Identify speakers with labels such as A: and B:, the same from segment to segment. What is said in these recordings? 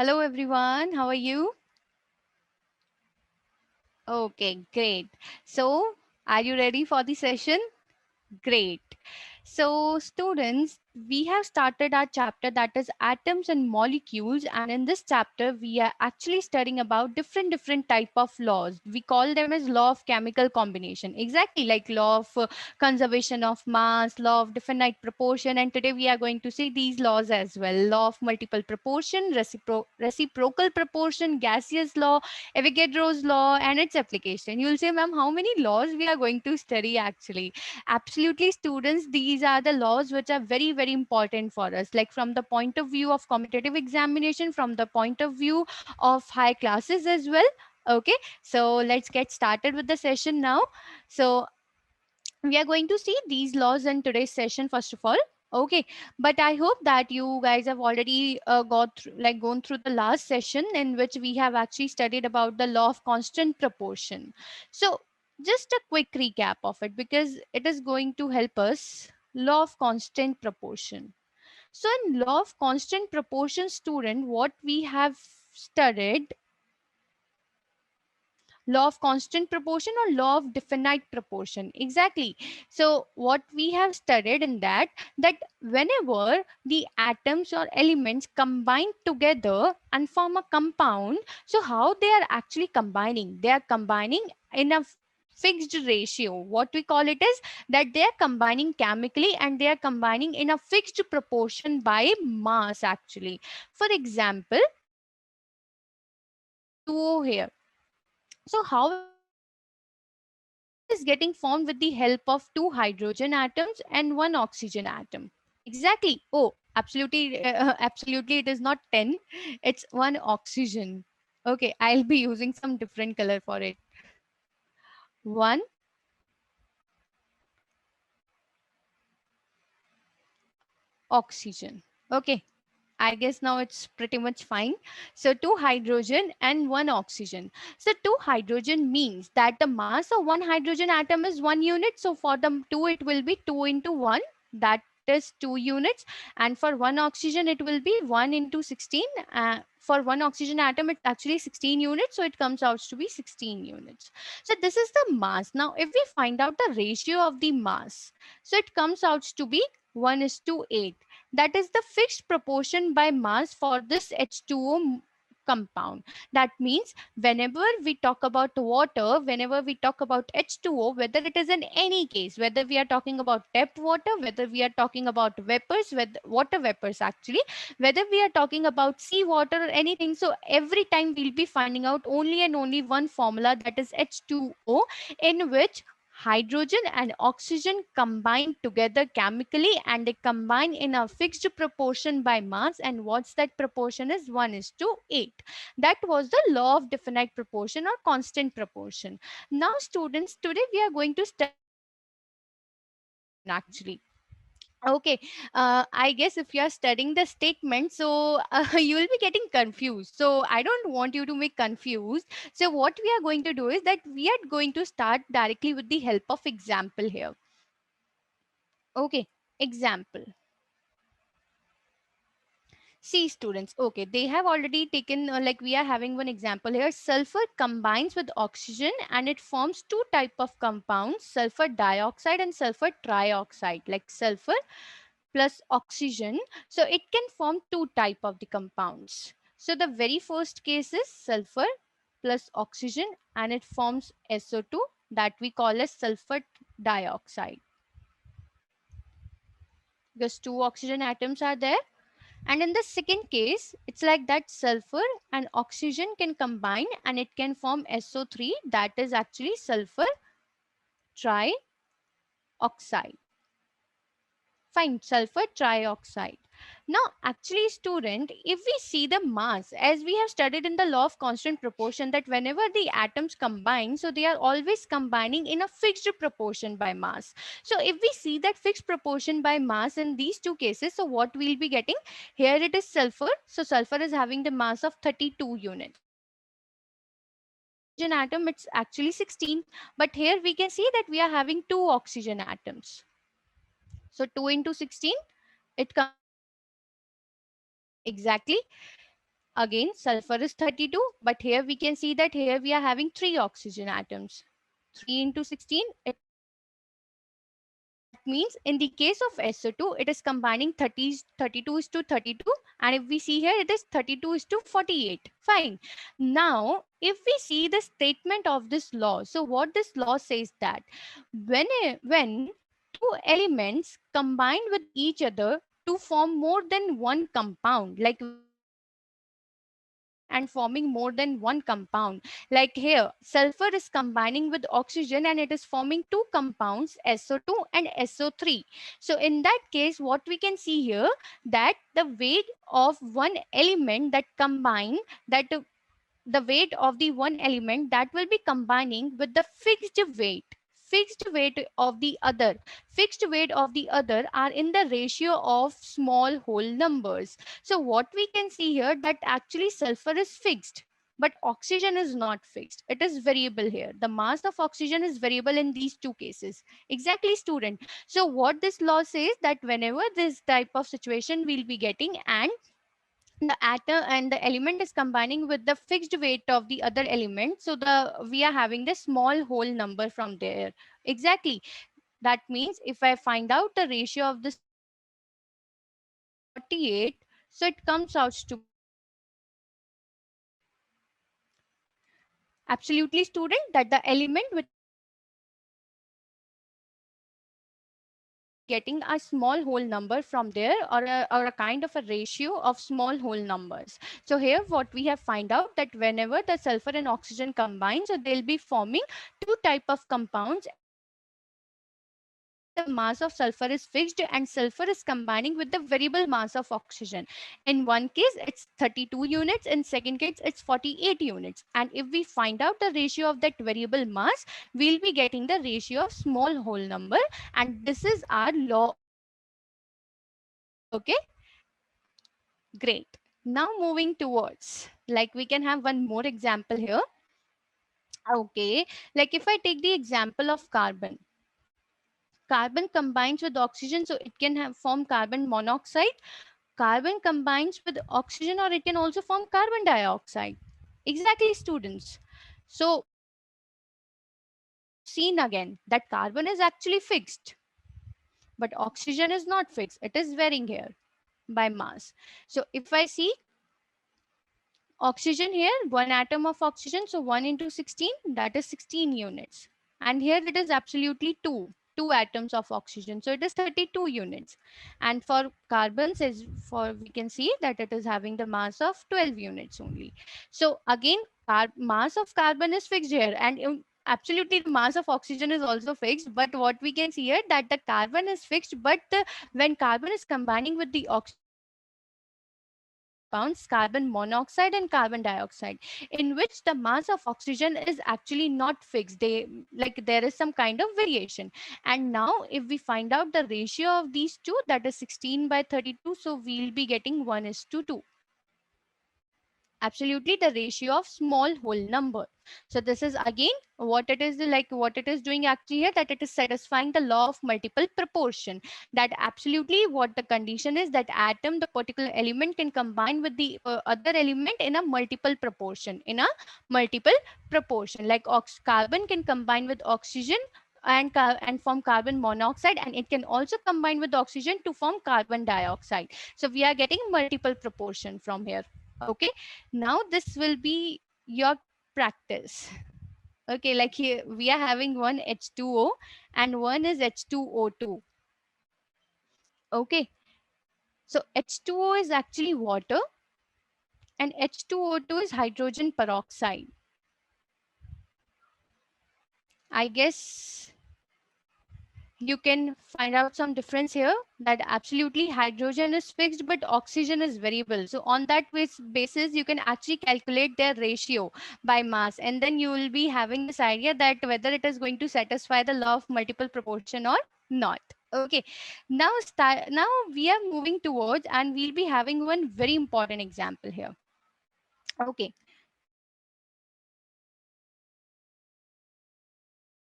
A: Hello everyone, how are you? Okay, great. So, are you ready for the session? Great. So, students, we have started our chapter that is atoms and molecules, and in this chapter, we are actually studying about different type of laws. We call them as law of chemical combination, exactly like law of conservation of mass, law of definite proportion, and today we are going to see these laws as well: law of multiple proportion, reciprocal proportion, gaseous law, Avogadro's law, and its application. You'll say, ma'am, how many laws we are going to study actually? Absolutely, students, these are the laws which are very important for us, like from the point of view of competitive examination, from the point of view of high classes as well. Okay, so let's get started with the session now. So we are going to see these laws in today's session first of all. Okay, but I hope that you guys have already gone through the last session in which we have actually studied about the law of constant proportion. So just a quick recap of it because it is going to help us. Law of constant proportion. So in law of constant proportion, student, what we have studied: law of constant proportion or law of definite proportion, exactly. So what we have studied in that whenever the atoms or elements combine together and form a compound, so how they are actually combining? They are combining in a fixed ratio. What we call it is that they are combining chemically and they are combining in a fixed proportion by mass actually. For example, H2O here. So how it is getting formed? It is getting formed with the help of two hydrogen atoms and one oxygen atom. Exactly. Oh, absolutely, absolutely. It is not 10. It's one oxygen. Okay, I'll be using some different color for it. One oxygen. Okay, I guess now it's pretty much fine. So two hydrogen and one oxygen. So two hydrogen means that the mass of one hydrogen atom is 1 unit. So for the two, it will be 2 into 1. That is 2 units. And for one oxygen, it will be 1 into 16. For one oxygen atom, it's actually 16 units. So it comes out to be 16 units. So this is the mass. Now, if we find out the ratio of the mass, so it comes out to be 1 is to 8. That is the fixed proportion by mass for this H2O compound. That means whenever we talk about water, whenever we talk about H2O, whether it is in any case, whether we are talking about tap water, whether we are talking about vapors, whether water vapors actually, whether we are talking about sea water or anything, so every time we'll be finding out only and only one formula, that is H2O, in which hydrogen and oxygen combine together chemically and they combine in a fixed proportion by mass, and what's that proportion is 1 is to 8. That was the law of definite proportion or constant proportion. Now students, today we are going to study actually. Okay, I guess if you are studying the statement, so you will be getting confused. So I don't want you to be confused. So what we are going to do is that we are going to start directly with the help of example here. Okay, example. See students, okay, they have already taken, like we are having one example here. Sulfur combines with oxygen and it forms two type of compounds, sulfur dioxide and sulfur trioxide, like sulfur plus oxygen. So it can form two type of the compounds. So the very first case is sulfur plus oxygen and it forms SO2, that we call as sulfur dioxide, because two oxygen atoms are there. And in the second case, it's like that sulfur and oxygen can combine and it can form SO3, that is actually sulfur trioxide. Fine, sulfur trioxide. Now, actually, student, if we see the mass, as we have studied in the law of constant proportion, that whenever the atoms combine, so they are always combining in a fixed proportion by mass. So if we see that fixed proportion by mass in these two cases, so what we'll be getting? Here it is sulfur. So sulfur is having the mass of 32 units. Oxygen atom, it's actually 16. But here we can see that we are having two oxygen atoms. So 2 into 16, it comes exactly Again, sulfur is 32, but here we can see that here we are having 3 oxygen atoms. 3 into 16, it that means in the case of SO2, it is combining 32 is to 32. And if we see here, it is 32 is to 48. Fine. Now, if we see the statement of this law, so what this law says that when two elements combine with each other to form more than one compound, like when they are combining together and forming more than one compound, like here sulfur is combining with oxygen and it is forming two compounds, SO2 and SO3. So in that case, what we can see here, that the weight of one element that combine that the weight of the one element that will be combining with the fixed weight of the other are in the ratio of small whole numbers. So what we can see here, that actually sulfur is fixed, but oxygen is not fixed. It is variable here. The mass of oxygen is variable in these two cases. Exactly, student. So what this law says, that whenever this type of situation we'll be getting, and the atom and the element is combining with the fixed weight of the other element, so the we are having the small whole number from there. Exactly. That means if I find out the ratio of this 48, so it comes out to be absolutely, student, that the element which is combining with the oxygen will be getting a small whole number from there, or a kind of a ratio of small whole numbers. So here what we have find out, that whenever the sulfur and oxygen combine, so they'll be forming two type of compounds. And in one case, what we can see, that the mass of sulfur is fixed and sulfur is combining with the variable mass of oxygen. In one case it's 32 units, in second case it's 48 units. And if we find out the ratio of that variable mass, we'll be getting the ratio of small whole number. And this is our law of chemistry. Okay, great. Now moving towards, like we can have one more example here. Okay, like if I take the example of carbon combines with oxygen, so it can have form carbon monoxide. Carbon combines with oxygen, or it can also form carbon dioxide. Exactly, students. So we have seen again that carbon is actually fixed, but oxygen is not fixed. It is varying here by mass. So if I see oxygen here, one atom of oxygen, so 1 into 16, that is 16 units. And here it is absolutely two atoms of oxygen, so it is 32 units. And for carbons, is for we can see that it is having the mass of 12 units only. So again, mass of carbon is fixed here, and absolutely the mass of oxygen is also fixed. But what we can see here, that the carbon is fixed, but when carbon is combining with the oxygen, we are having two type of compounds, carbon monoxide and carbon dioxide, in which the mass of oxygen is actually not fixed. They, like, there is some kind of variation. And now if we find out the ratio of these two, that is 16 by 32, so we'll be getting 1 is to 2. Absolutely, the ratio of small whole number. So this is again what it is, like what it is doing actually here, that it is satisfying the law of multiple proportion. That absolutely what the condition is, that atom, the particular element, can combine with the other element in a multiple proportion, like carbon can combine with oxygen and form carbon monoxide, and it can also combine with oxygen to form carbon dioxide. So we are getting multiple proportion from here. Okay, now this will be your practice. Okay, like here we are having one H2O and one is H2O2. Okay, so H2O is actually water and H2O2 is hydrogen peroxide. I guess you can find out some difference here, that absolutely hydrogen is fixed but oxygen is variable. So on that basis you can actually calculate their ratio by mass, and then you will be having this idea that whether it is going to satisfy the law of multiple proportion or not. Okay, now we are moving towards, and we'll be having one very important example here. Okay,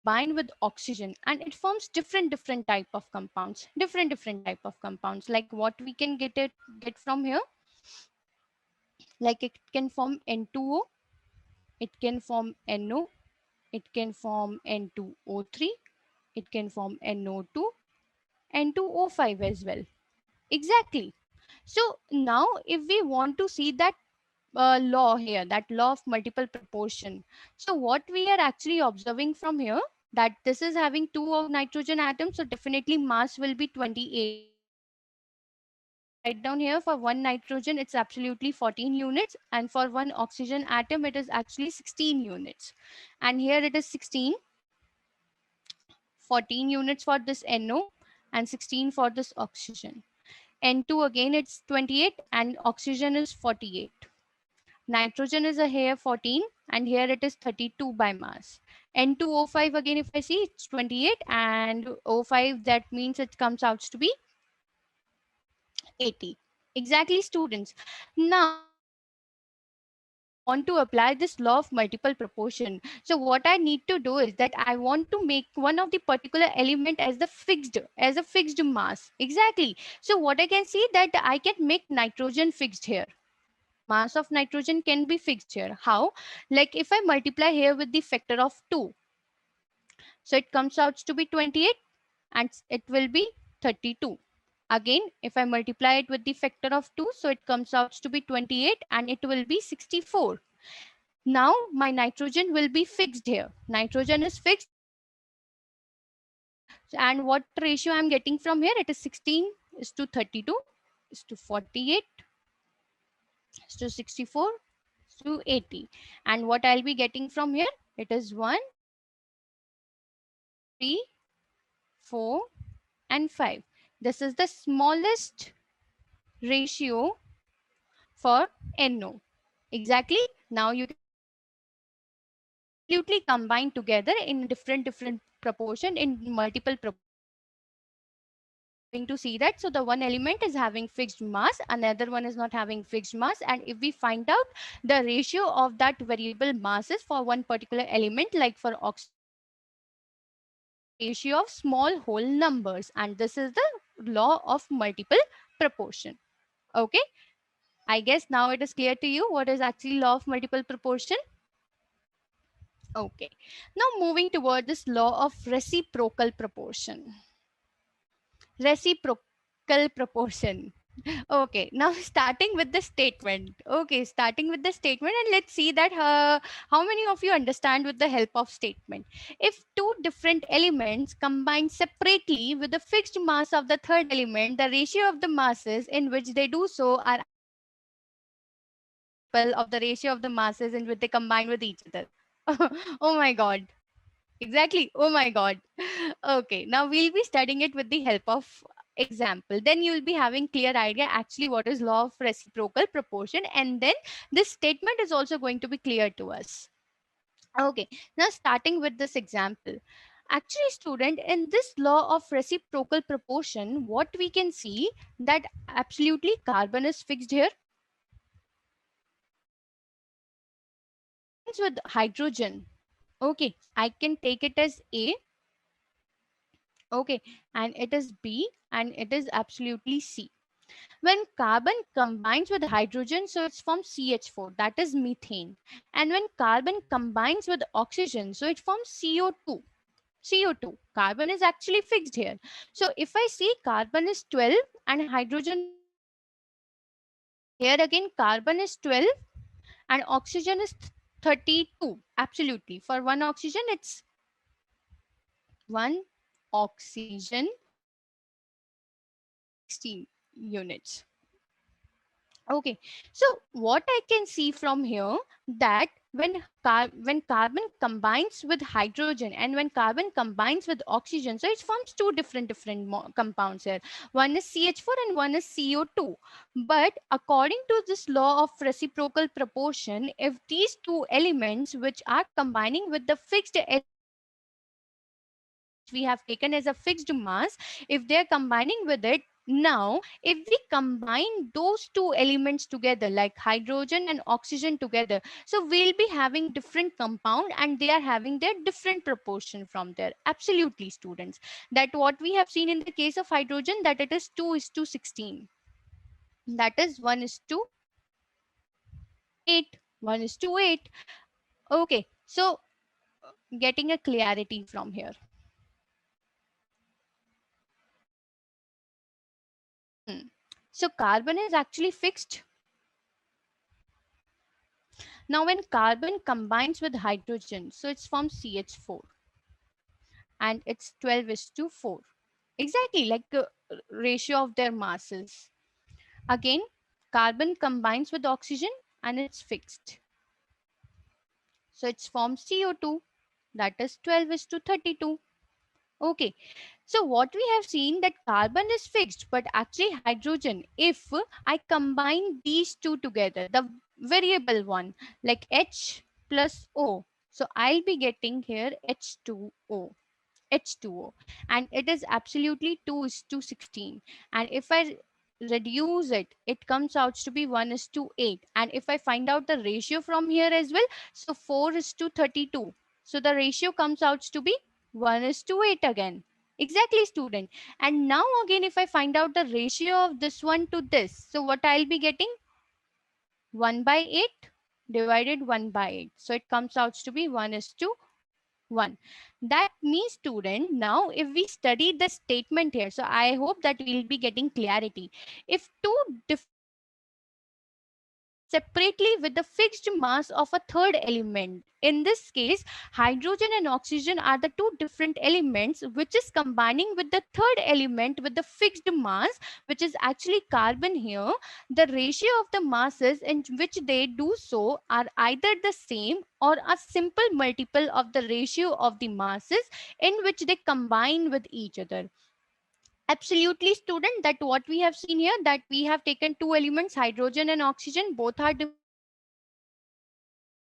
A: combine with oxygen and it forms different type of compounds, different type of compounds, like what we can get from here. Like it can form N2O, it can form NO, it can form N2O3, it can form NO2, N2O5 as well. Exactly. So now if we want to see that law here, that law of multiple proportion. So what we are actually observing from here, that this is having two of nitrogen atoms, so definitely mass will be 28. So I'll write down here for one nitrogen, it's absolutely 14 units, and for one oxygen atom, it is actually 16 units. And here it is 16, 14 units for this NO, and 16 for this oxygen. N2 again, it's 28, and oxygen is 48. Nitrogen is a here 14 and here it is 32 by mass. N2O5 again, if I see, it's 28, and O5, that means it comes out to be 80. Exactly, students. Now, if I want to apply this law of multiple proportion, so what I need to do is that I want to make one of the particular element as a fixed mass. Exactly. So what I can see, that I can make nitrogen fixed here. Mass of nitrogen can be fixed here. How? Like if I multiply here with the factor of 2, so it comes out to be 28 and it will be 32. Again, if I multiply it with the factor of 2, so it comes out to be 28 and it will be 64. Now my nitrogen will be fixed here. Nitrogen is fixed, and what ratio I'm getting from here? It is 16 is to 32 is to 48 is to 64 is to 80. And what I'll be getting from here? It is 1, 2, 3, 4, and 5. This is the smallest ratio for NO. Exactly. Now you can see that they are absolutely combined together in different proportion, in multiple proportion. So we are having to see that. So the one element is having fixed mass, another one is not having fixed mass. And if we find out the ratio of that variable masses for one particular element, like for oxygen, so it will be having the ratio of small whole numbers. And this is the law of multiple proportion. Okay. I guess now it is clear to you what is actually law of multiple proportion. Okay. Now moving toward this law of reciprocal proportion. Reciprocal proportion. Okay, now starting with the statement. Okay, starting with the statement, and let's see that how many of you understand with the help of statement. If two different elements combine separately with the fixed mass of the third element, the ratio of the masses in which they do so are multiple of the ratio of the masses in which they combine with each other. Oh my god. Exactly. Oh my god. Okay, now we'll be studying it with the help of example. Then you will be having clear idea actually what is law of reciprocal proportion, and then this statement is also going to be clear to us. Okay, now starting with this example. Actually, student, in this law of reciprocal proportion, what we can see that absolutely carbon is fixed here. Carbon combines with hydrogen. Okay, I can take it as A. Okay, and it is B, and it is absolutely C. When carbon combines with hydrogen, so it's from CH4, that is methane. And when carbon combines with oxygen, so it forms CO2. CO2. Carbon is actually fixed here. So if I see carbon is 12 and hydrogen is 3. And here again carbon is 12 and oxygen is 32. Absolutely. For one oxygen, it's one oxygen, it's 16 units. Okay, so what I can see from here, that when carbon combines with hydrogen and when carbon combines with oxygen, so it forms two different compounds here. One is CH4 and one is CO2. But according to this law of reciprocal proportion, if these two elements which are combining with the fixed which we have taken as a fixed mass, if they're combining with it, now if we combine those two elements together like hydrogen and oxygen together, so we'll be having different compound and they are having their different proportion from there. Absolutely, students, that what we have seen in the case of hydrogen, that it is 2 is to 16, that is 1 is to 8. 1 is to 8. Okay, so getting a clarity from here. Hmm. So carbon is actually fixed. Now when carbon combines with hydrogen, so it's from CH4 and it's 12 is to 4. Exactly like the ratio of their masses. Again, carbon combines with oxygen and it's fixed. So it's formed CO2, that is 12 is to 32. Okay, so what we have seen that carbon is fixed, but actually hydrogen, if I combine these two together, the variable one, like H plus O, so I'll be getting here H2O. H2O, and it is absolutely 2 is to 16. And if I reduce it, it comes out to be 1 is to 8. And if I find out the ratio from here as well, so 4 is to 32. So the ratio comes out to be 1 is to 8 again. Exactly, student. And now again, if I find out the ratio of this one to this, so what I'll be getting? 1 by 8 divided 1 by 8. So it comes out to be 1 is to 1. That means, student, now if we study the statement here, so I hope that we'll be getting clarity. If two different elements combine separately with the fixed mass of a third element, in this case hydrogen and oxygen are the two different elements which is combining with the third element with the fixed mass, which is actually carbon here, the ratio of the masses in which they do so are either the same or a simple multiple of the ratio of the masses in which they combine with each other. Absolutely, student, that what we have seen here, that we have taken two elements, hydrogen and oxygen, both are different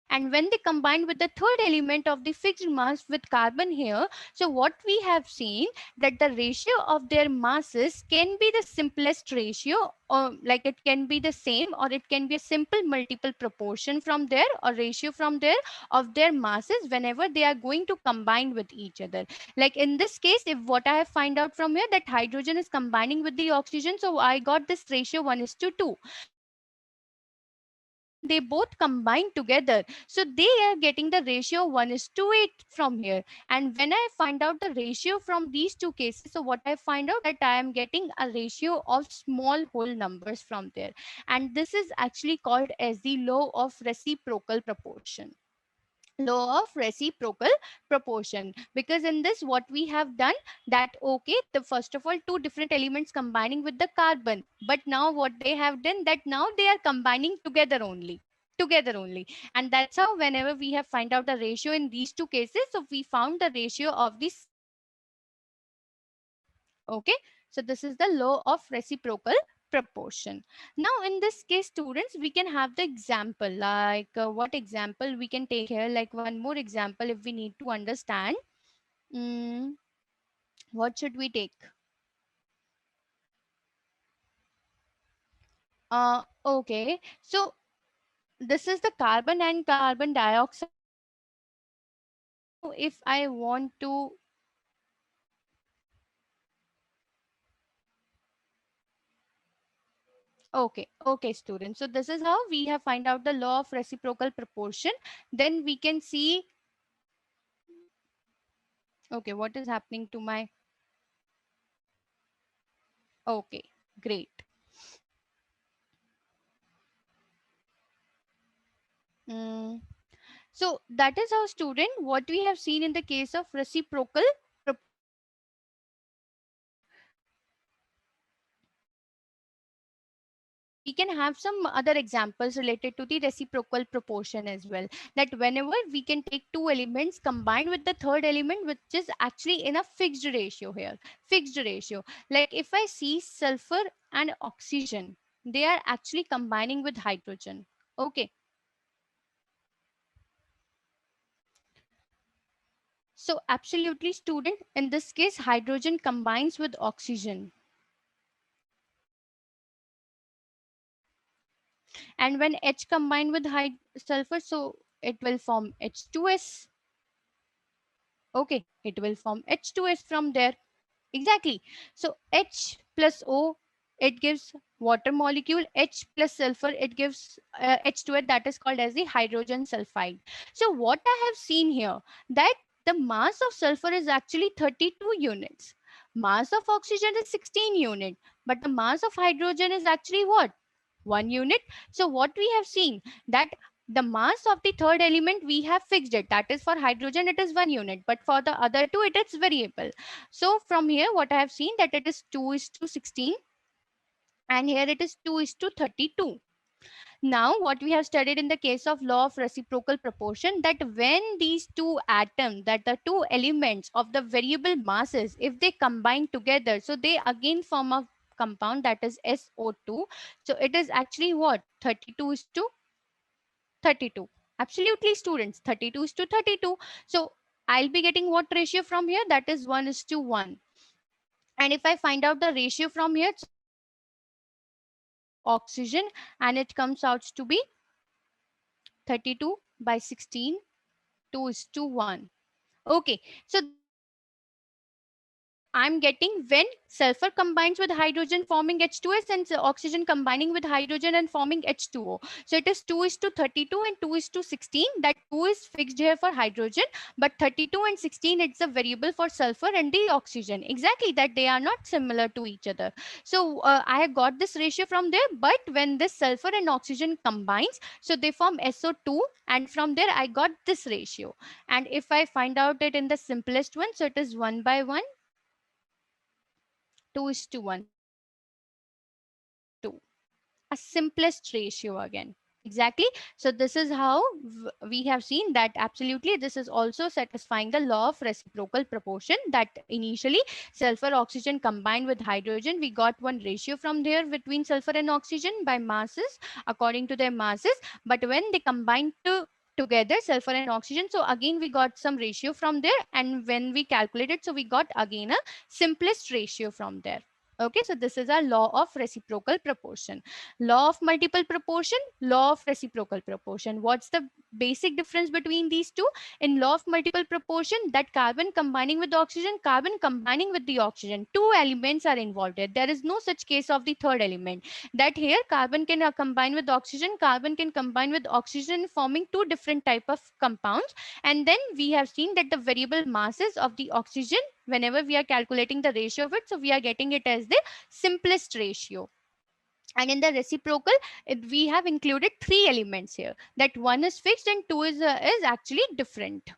A: and when they combine with the third element of the fixed mass with carbon here, so what we have seen that the ratio of their masses can be the simplest ratio, or like it can be the same or it can be a simple multiple proportion from there or ratio from there of their masses whenever they are going to combine with each other. Like in this case, if what I have find out from here that hydrogen is combining with the oxygen, so I got this ratio 1 is to 2. They both combine together, so they are getting the ratio 1 is to 8 from here. And when I find out the ratio from these two cases, so what I find out that I am getting a ratio of small whole numbers from there, and this is actually called as the law of reciprocal proportion. Law of reciprocal proportion, because in this what we have done that okay, the first of all two different elements combining with the carbon, but now what they have done that now they are combining together only. And that's how whenever we have find out the ratio in these two cases, so we found the ratio of this. Okay, so this is the law of reciprocal proportion. Now in this case, students, we can have the example, like what example we can take here, like one more example if we need to understand. mm, what should we take? Okay, so this is the carbon and carbon dioxide. Now if I want to, okay, students, so this is how we have find out the law of reciprocal proportion. Then we can see, okay, what is happening to my, okay, great. Mm, so that is how, student, what we have seen in the case of reciprocal we can have some other examples related to the reciprocal proportion as well, that whenever we can take two elements combined with the third element which is actually in a fixed ratio here, fixed ratio, like if I see sulfur and oxygen, they are actually combining with hydrogen. Okay, so absolutely, student, in this case hydrogen combines with oxygen, and when H combined with sulfur, so it will form H2S. Okay, it will form H2S from there. Exactly. So H plus O, it gives water molecule H plus sulfur, it gives H2, that is called as the hydrogen sulfide. So what I have seen here, that the mass of sulfur is actually 32 units, mass of oxygen is 16 unit, but the mass of hydrogen is actually what, 1 unit. So what we have seen, that the mass of the third element we have fixed it, that is for hydrogen it is 1 unit, but for the other two it is variable. So from here what I have seen, that it is 2 is to 16, and here it is 2 is to 32. Now what we have studied in the case of law of reciprocal proportion, that when these two atoms, that the two elements of the variable masses, if they combine together, so they again form a compound, that is SO2. So it is actually what, 32 is to 32. Absolutely students, 32 is to 32. So I'll be getting what ratio from here, that is 1 is to 1. And if I find out the ratio from here, so oxygen, and it comes out to be 32 by 16, 2 is to 1. Okay, so I'm getting when sulfur combines with hydrogen forming H2S, and oxygen combining with hydrogen and forming H2O. So it is 2 is to 32 and 2 is to 16. That 2 is fixed here for hydrogen, but 32 and 16, it's a variable for sulfur and the oxygen. Exactly, that they are not similar to each other. So I have got this ratio from there, but when this sulfur and oxygen combines, so they form SO2, and from there I got this ratio. And if I find out it in the simplest one, so it is 1 by 1, 2 is to 1, 2, a simplest ratio again. Exactly. So this is how we have seen that absolutely this is also satisfying the law of reciprocal proportion, that initially sulfur oxygen combined with hydrogen, we got one ratio from there between sulfur and oxygen by masses, according to their masses. But when they combine together sulfur and oxygen, so again we got some ratio from there, and when we calculated, so we got again a simplest ratio from there. Okay, so this is our law of reciprocal proportion. Law of multiple proportion, law of reciprocal proportion. What's the basic difference between these two? In law of multiple proportion, that carbon combining with oxygen, carbon combining with the oxygen, two elements are involved here. There is no such case of the third element. That here carbon can combine with oxygen, carbon can combine with oxygen, forming two different type of compounds. And then we have seen that the variable masses of the oxygen, whenever we are calculating the ratio of it, so we are getting it as the simplest ratio. And in the reciprocal, we have included three elements here, that one is fixed and two is actually different.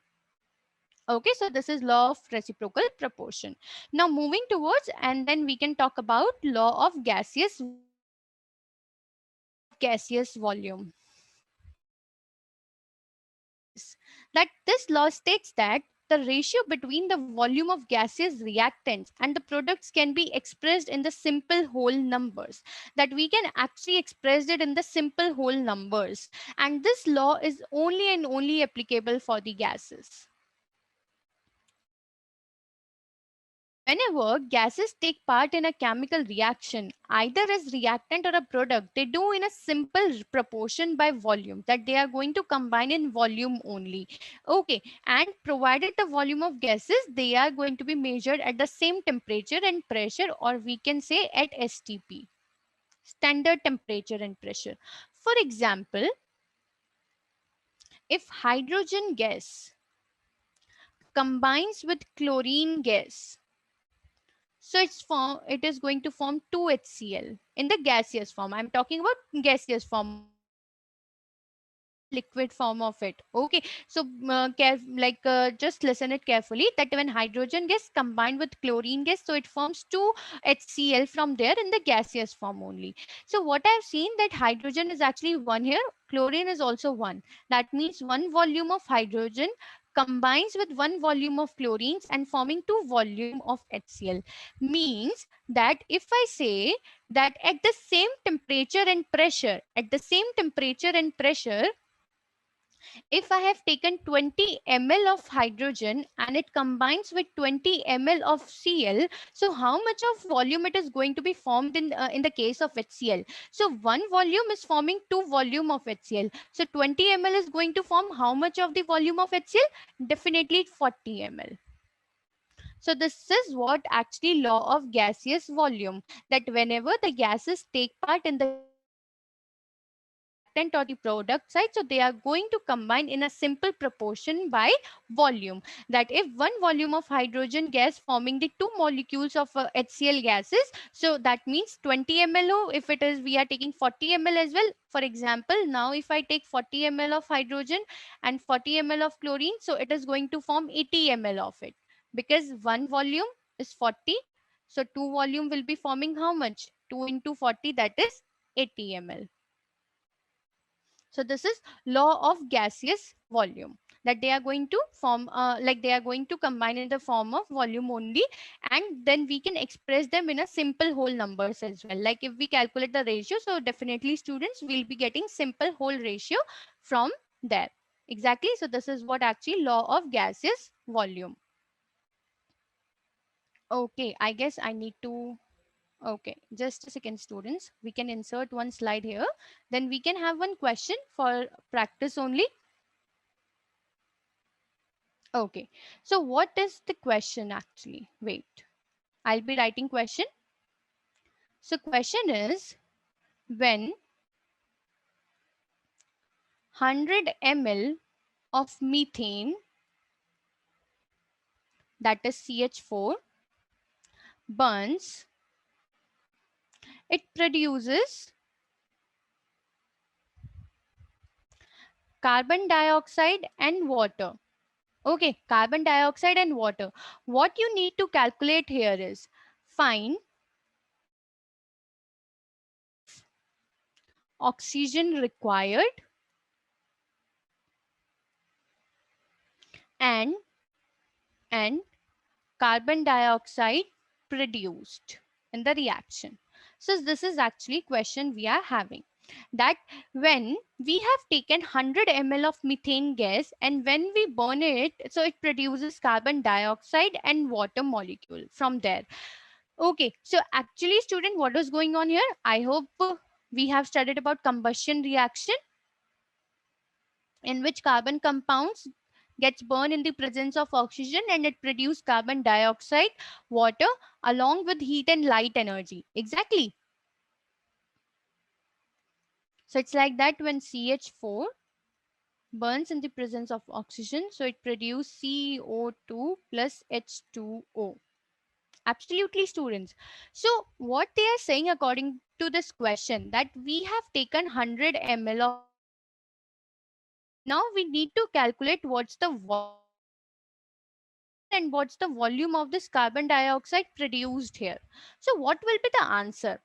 A: Okay, so this is law of reciprocal proportion. Now moving towards, and then we can talk about law of gaseous volume. That this law states that the ratio between the volume of gaseous reactants and the products can be expressed in the simple whole numbers. That we can actually express it in the simple whole numbers. And this law is only and only applicable for the gases. Whenever gases take part in a chemical reaction, either as reactant or a product, they do in a simple proportion by volume, that they are going to combine in volume only. Okay, and provided the volume of gases, they are going to be measured at the same temperature and pressure, or we can say at STP, standard temperature and pressure. For example, if hydrogen gas combines with chlorine gas, so it is going to form 2HCl in the gaseous form. I'm talking about gaseous form, liquid form of it. Okay, so just listen it carefully, that when hydrogen gas combined with chlorine gas, so it forms 2HCl from there in the gaseous form only. So what I've seen, that hydrogen is actually one here, chlorine is also one. That means one volume of hydrogen combines with one volume of chlorines and forming two volume of HCl. Means that if I say that at the same temperature and pressure, if I have taken 20 ml of hydrogen and it combines with 20 ml of Cl, so how much of volume it is going to be formed in the case of HCl? So one volume is forming two volume of HCl. So 20 ml is going to form how much of the volume of HCl? Definitely 40 ml. So this is what actually law of gaseous volume, that whenever the gases take part in the reactant or the product side, so they are going to combine in a simple proportion by volume. That if one volume of hydrogen gas forming the two molecules of HCl gases, so that means 20 ml. If it is, we are taking 40 ml as well. For example, now if I take 40 ml of hydrogen and 40 ml of chlorine, so it is going to form 80 ml of it, because one volume is 40. So two volume will be forming how much? 2 into 40, that is 80 ml. So this is law of gaseous volume, that they are going to form, like they are going to combine in the form of volume only, and then we can express them in a simple whole numbers as well. Like if we calculate the ratio, so definitely students will be getting simple whole ratio from there. Exactly. So this is what actually law of gaseous volume. Okay, I guess I need to. Okay, just a second, students. We can insert one slide here. Then we can have one question for practice only. Okay, so what is the question actually? Wait, I'll be writing question. So question is, when 100 ml of methane, that is CH4, burns, it produces carbon dioxide and water. Okay, carbon dioxide and water. What you need to calculate here is find of oxygen required and and carbon dioxide produced in the reaction. So this is actually question we are having, that when we have taken 100 ml of methane gas and when we burn it, so it produces carbon dioxide and water molecule from there. Okay, so actually student, what is going on here? I hope we have studied about combustion reaction, in which carbon compounds gets burned in the presence of oxygen and it produces carbon dioxide, water, along with heat and light energy. Exactly. So it's like that when CH4 burns in the presence of oxygen, so it produces CO2 plus H2O. Absolutely, students. So what they are saying according to this question, that we have taken 100 ml of methane gas. Now we need to calculate what's the volume of this oxygen and what's the volume of this carbon dioxide produced here. So what will be the answer?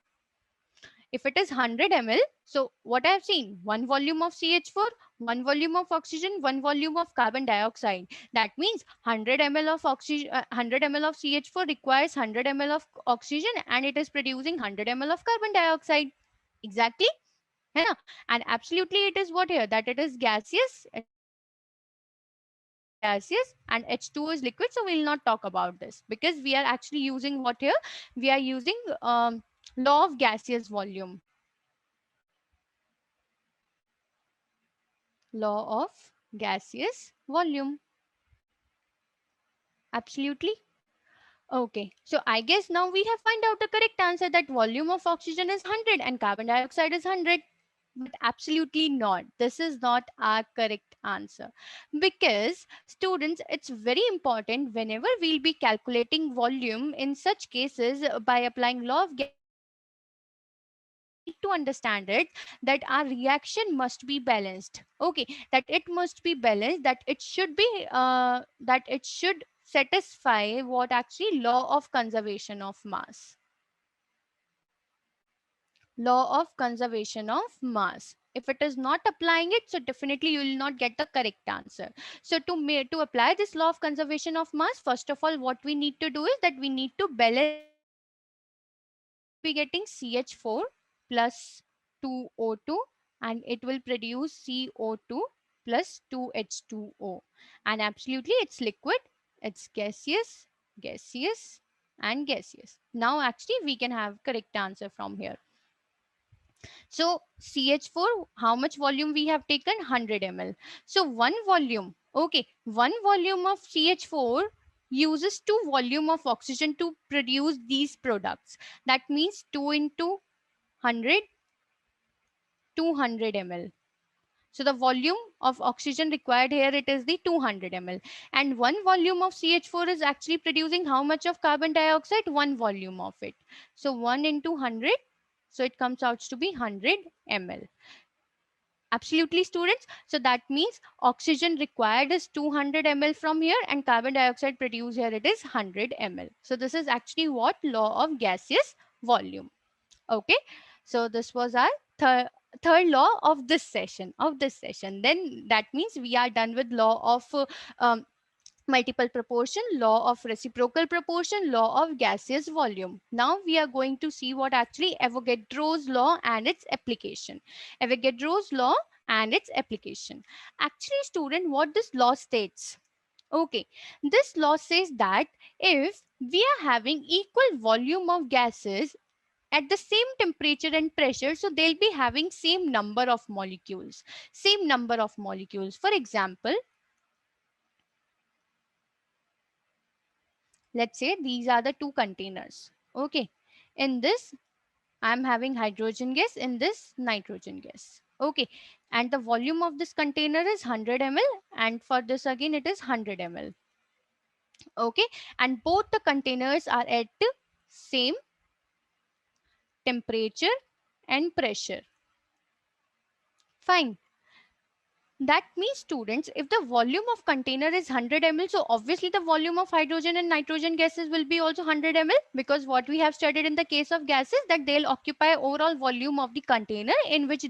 A: If it is 100 ml, so what I have seen, one volume of CH4, one volume of oxygen, one volume of carbon dioxide. That means 100 ml of oxygen, 100 ml of CH4 requires 100 ml of oxygen and it is producing 100 ml of carbon dioxide. Exactly. है ना? And absolutely it is what here, that it is gaseous. CH4 is gaseous and H2 is liquid. So we'll not talk about this because we are actually using what here? We are using law of gaseous volume. Law of gaseous volume. Absolutely. Okay. So I guess now we have find out the correct answer, that volume of oxygen is 100 and carbon dioxide is 100. But absolutely not. This is not our correct answer. Because students, it's very important whenever we'll be calculating volume in such cases by applying law of gaseous volume, we need to understand it, that our reaction must be balanced. Okay, that it must be balanced, that it should be that it should satisfy what actually law of conservation of mass. Law of conservation of mass. If it is not applying it, so definitely you will not get the correct answer. So to apply this law of conservation of mass, first of all, what we need to do is that we need to balance the reaction. So we will be getting CH4 plus 2O2 and it will produce CO2 plus 2H2O. And absolutely it's liquid, it's gaseous, gaseous and gaseous. Now actually we can have correct answer from here. So CH4, how much volume we have taken? 100 ml. So one volume, okay, one volume of CH4 uses 2 volume of oxygen to produce these products. That means 2 into 100, 200 ml. So the volume of oxygen required here, it is the 200 ml. And 1 volume of CH4 is actually producing how much of carbon dioxide? 1 volume of it. So 1 into 100, so it comes out to be 100 ml. Absolutely, students. So that means oxygen required is 200 ml from here, and carbon dioxide produced here, it is 100 ml. So this is actually what? Law of gaseous volume. Okay, so this was our third law of this session. Then that means we are done with law of um, multiple proportion, law of reciprocal proportion, law of gaseous volume. Now we are going to see what actually Avogadro's law and its application. Avogadro's law and its application. Actually, student, what this law states? Okay, this law says that if we are having equal volume of gases at the same temperature and pressure, so they'll be having same number of molecules. Same number of molecules. For example, let's say these are the two containers. Okay, in this I'm having hydrogen gas, in this nitrogen gas. Okay, and the volume of this container is 100 ml, and for this again it is 100 ml. Okay, and both the containers are at same temperature and pressure. Fine. That means, students, if the volume of container is 100 ml, so obviously the volume of hydrogen and nitrogen gases will be also 100 ml, because what we have studied in the case of gases, that they'll occupy overall volume of the container in which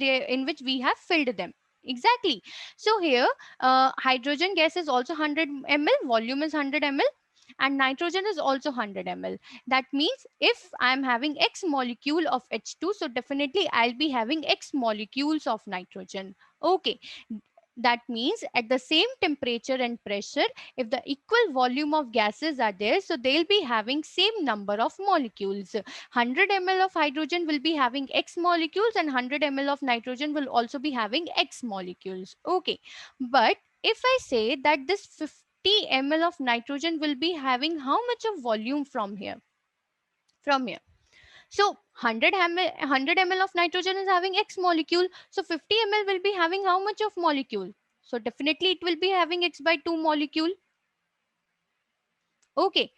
A: we have filled them. Exactly. So here hydrogen gas is also 100 ml, volume is 100 ml, and nitrogen is also 100 ml. That means if I'm having X molecule of H2, so definitely I'll be having X molecules of nitrogen. Okay, that means at the same temperature and pressure, if the equal volume of gases are there, so they'll be having same number of molecules. 100 ml of hydrogen will be having X molecules, and 100 ml of nitrogen will also be having X molecules. Okay, but if I say that this 50 ml of nitrogen will be having how much of volume from here? From here, so 100 ml of nitrogen is having X molecule. So 50 ml will be having how much of molecule? So definitely it will be having X by 2 molecule. Okay.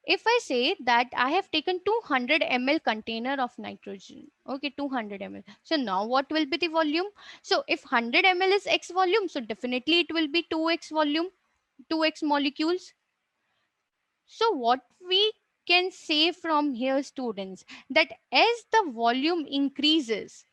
A: If I say that I have taken 200 ml container of nitrogen, okay, 200 ml. So now what will be the volume? So if 100 ml is X volume, so definitely it will be 2X volume, 2X molecules. So what we can say from here, students, that as the volume increases,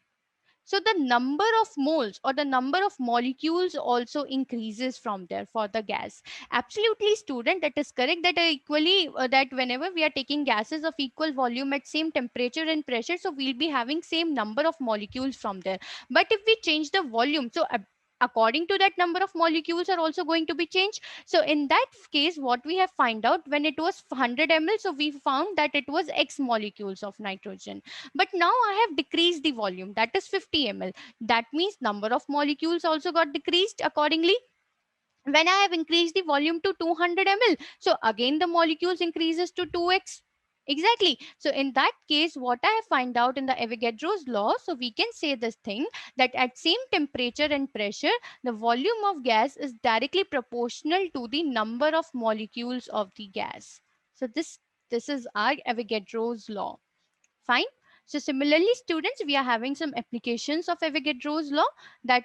A: so the number of moles or the number of molecules also increases from there for the gas. Absolutely, student, that is correct, that equally that whenever we are taking gases of equal volume at same temperature and pressure, so we'll be having same number of molecules from there. But if we change the volume, so according to that, number of molecules are also going to be changed. So in that case, what we have find out, when it was 100 ml, so we found that it was X molecules of nitrogen. But now I have decreased the volume, that is 50 ml. That means number of molecules also got decreased accordingly. When I have increased the volume to 200 ml, so again the molecules increases to 2x. Exactly. So in that case, what I find out in the Avogadro's law, so we can say this thing, that at same temperature and pressure, the volume of gas is directly proportional to the number of molecules of the gas. So this is our Avogadro's law. Fine. So similarly, students, we are having some applications of Avogadro's law. That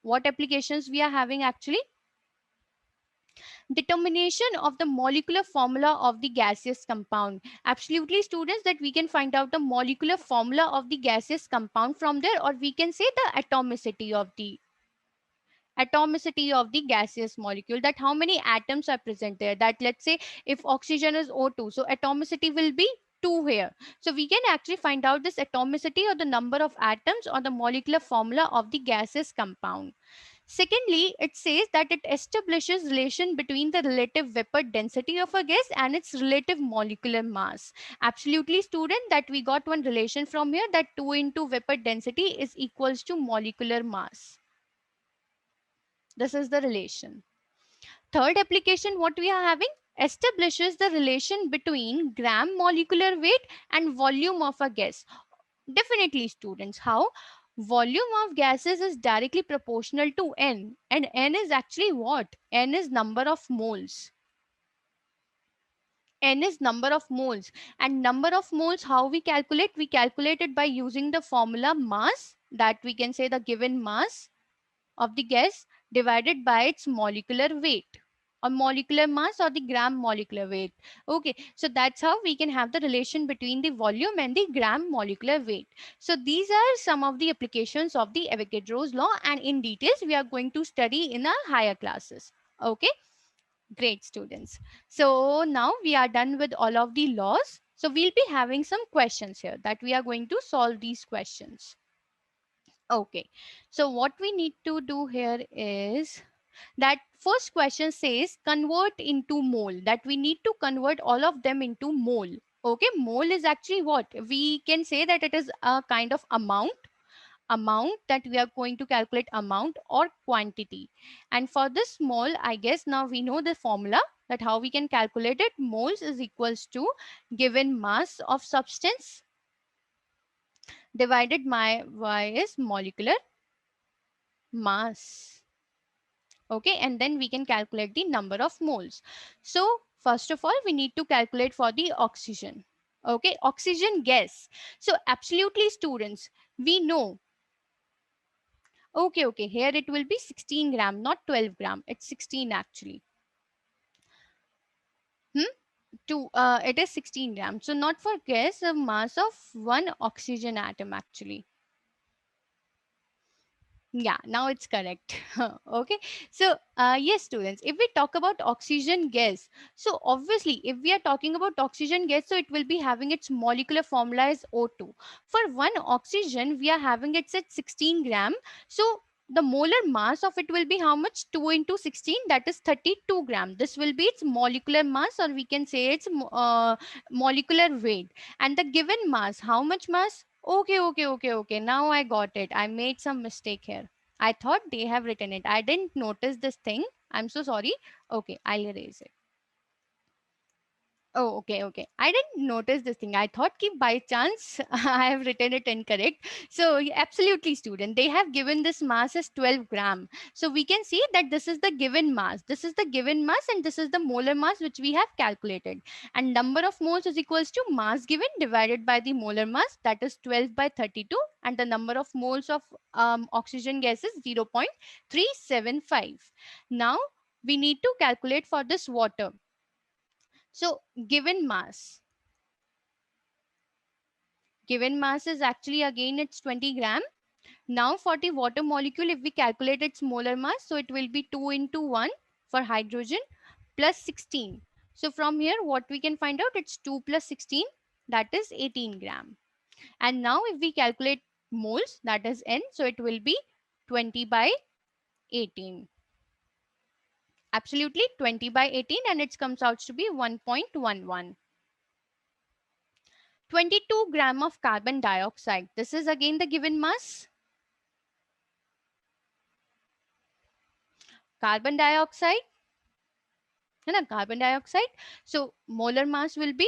A: what applications we are having actually? Determination of the molecular formula of the gaseous compound. Absolutely, students, that we can find out the molecular formula of the gaseous compound from there, or we can say the atomicity of the gaseous molecule, that how many atoms are present there. That let's say if oxygen is O2, so atomicity will be 2 here. So we can actually find out this atomicity or the number of atoms or the molecular formula of the gaseous compound. Secondly, it says that it establishes relation between the relative vapor density of a gas and its relative molecular mass. Absolutely, student, that we got one relation from here, that 2 into vapor density is equals to molecular mass. This is the relation. Third application, what we are having? establishes the relation between gram molecular weight and volume of a gas. Definitely, students. How? Volume of gases is directly proportional to N, and N is actually what? N is number of moles. N is number of moles. And number of moles, how we calculate? We calculate it by using the formula mass, that we can say the given mass of the gas divided by its molecular weight, or molecular mass, or the gram molecular weight. Okay, so that's how we can have the relation between the volume and the gram molecular weight. So these are some of the applications of the Avogadro's law, and in details we are going to study in our higher classes. Okay, great, students. So now we are done with all of the laws. So we'll be having some questions here that we are going to solve these questions. Okay, so what we need to do here is that first question says convert into mole, that we need to convert all of them into mole. Okay, mole is actually what? We can say that it is a kind of amount that we are going to calculate, amount or quantity. And for this mole, I guess now we know the formula, that how we can calculate it. Moles is equals to given mass of substance divided by y is molecular mass. Okay, and then we can calculate the number of moles. So first of all, we need to calculate for the oxygen. Okay, oxygen gas. So absolutely, students, we know. Okay, here it will be 16 gram, not 12 gram. It's 16 actually. It is 16 grams. So not for gas, a mass of one oxygen atom actually. Yeah, now it's correct. Okay, so yes, students, if we talk about oxygen gas, so obviously if we are talking about oxygen gas, so it will be having its molecular formula as O2. For one oxygen, we are having it at 16 gram. So the molar mass of it will be how much? 2 into 16, that is 32 gram. This will be its molecular mass, or we can say its molecular weight. And the given mass, how much mass? Okay. Now I got it. I made some mistake here. I thought they have written it. I didn't notice this thing. I'm so sorry. Okay, I'll erase it. Oh, okay. I didn't notice this thing. I thought ki by chance I have written it incorrect. So absolutely, student, they have given this mass as 12 gram. So we can see that this is the given mass. This is the given mass, and this is the molar mass which we have calculated. And number of moles is equals to mass given divided by the molar mass, that is 12 by 32. And the number of moles of oxygen gas is 0.375. Now we need to calculate for this water. So given mass is actually, again, it's 20 gram. Now for the water molecule, if we calculate its molar mass, so it will be 2 into 1 for hydrogen plus 16. So from here, what we can find out, it's 2 plus 16, that is 18 gram. And now if we calculate moles, that is N, so it will be 20 by 18. Absolutely, 20 by 18, and it comes out to be 1.11. 22 gram of carbon dioxide. This is again the given mass. Carbon dioxide, carbon dioxide. So molar mass will be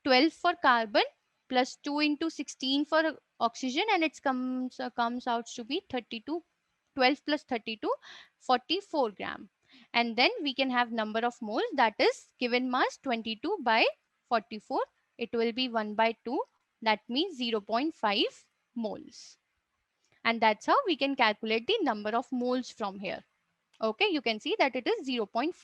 A: 12 for carbon plus 2 into 16 for oxygen, and it comes out to be 32. 12 plus 32, 44 gram. And then we can have number of moles, that is given mass 22 by 44. It will be 1 by 2. That means 0.5 moles. And that's how we can calculate the number of moles from here. Okay, you can see that it is 0.5.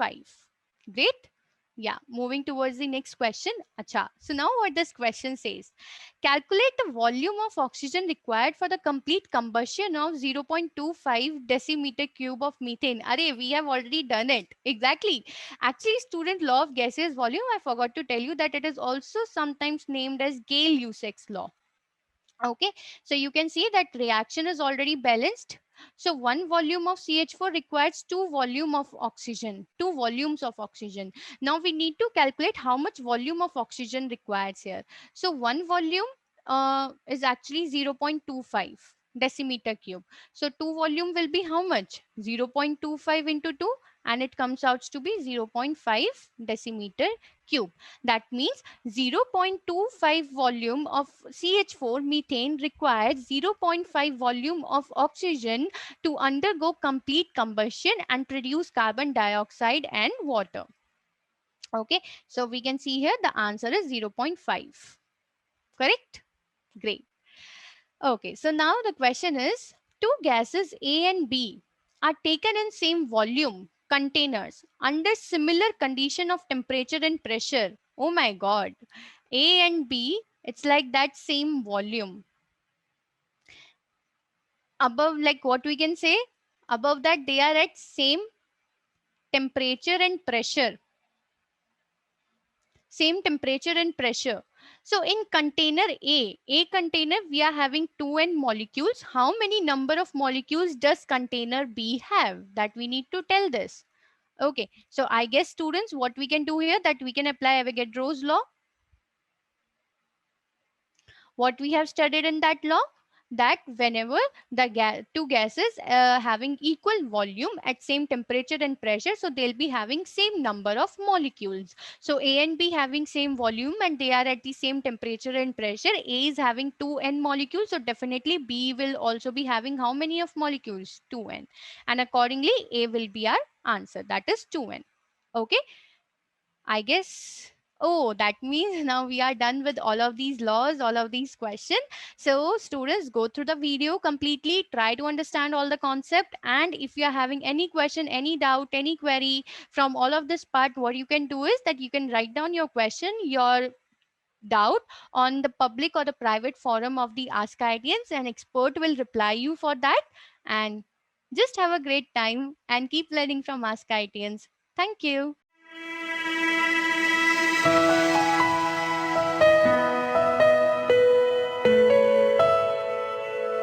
A: Great. Yeah, moving towards the next question. Acha. So now what this question says, calculate the volume of oxygen required for the complete combustion of 0.25 decimeter cube of methane. Array, we have already done it. Exactly. Actually, student, law of gaseous volume, I forgot to tell you that it is also sometimes named as Gale-Lussac's law. Okay, so you can see that reaction is already balanced. So one volume of CH4 requires two volumes of oxygen. Now we need to calculate how much volume of oxygen requires here. So one volume is actually 0.25 decimeter cube. So two volume will be how much? 0.25 into 2, and it comes out to be 0.5 decimeter cube. That means 0.25 volume of CH4 methane requires 0.5 volume of oxygen to undergo complete combustion and produce carbon dioxide and water. Okay, so we can see here the answer is 0.5. Correct? Great. Okay, so now the question is, two gases A and B are taken in same volume containers under similar condition of temperature and pressure. Oh my god. A and B, it's like that same volume. Above, like what we can say, above that they are at same temperature and pressure. Same temperature and pressure. So in container A container, we are having 2n molecules. How many number of molecules does container B have? That we need to tell this. Okay, so I guess students, what we can do here, that we can apply Avogadro's law. What we have studied in that law, that whenever the two gases having equal volume at same temperature and pressure, so they'll be having same number of molecules. So A and B having same volume and they are at the same temperature and pressure. A is having 2n molecules, so definitely B will also be having how many of molecules? 2n, and accordingly A will be our answer, that is 2n. Okay, I guess. Oh, that means now we are done with all of these laws, all of these questions. So students, go through the video completely, try to understand all the concept. And if you are having any question, any doubt, any query from all of this part, what you can do is that you can write down your question, your doubt on the public or the private forum of the Ask IITians, and expert will reply you for that. And just have a great time and keep learning from Ask IITians. Thank you.